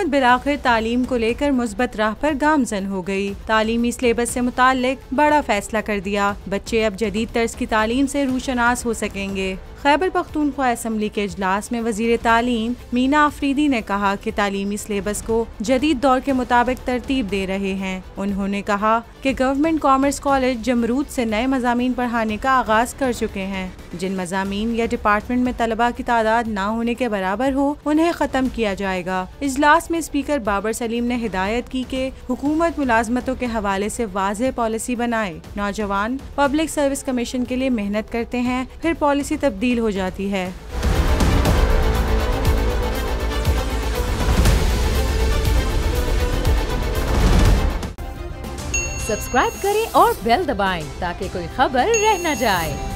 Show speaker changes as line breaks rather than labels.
हुकूमत बिलाखिर तालीम को लेकर मुस्बत राह पर गामजन हो गई। तालीमी सिलेबस से मुताल्लिक बड़ा फैसला कर दिया। बच्चे अब जदीद तर्ज की तालीम से रूशनास हो सकेंगे। खैबर पख्तूनख्वा असम्बली के इजलास में वजीर तालीम मीना आफरीदी ने कहा कि तालीमी सिलेबस को जदीद दौर के मुताबिक तरतीब दे रहे हैं। उन्होंने कहा कि गवर्नमेंट कॉमर्स कॉलेज जमरूद से नए मज़ामीन पढ़ाने का आगाज कर चुके हैं। जिन मज़ामीन या डिपार्टमेंट में तलबा की तादाद ना होने के बराबर हो उन्हें ख़त्म किया जाएगा। इजलास में स्पीकर बाबर सलीम ने हिदायत की कि हुकूमत मुलाजमतों के हवाले से वाज़ेह पॉलिसी बनाए। नौजवान पब्लिक सर्विस कमीशन के लिए मेहनत करते हैं, फिर पॉलिसी तब्दील हो जाती है।
सब्सक्राइब करें और बेल दबाएं ताकि कोई खबर रह न जाए।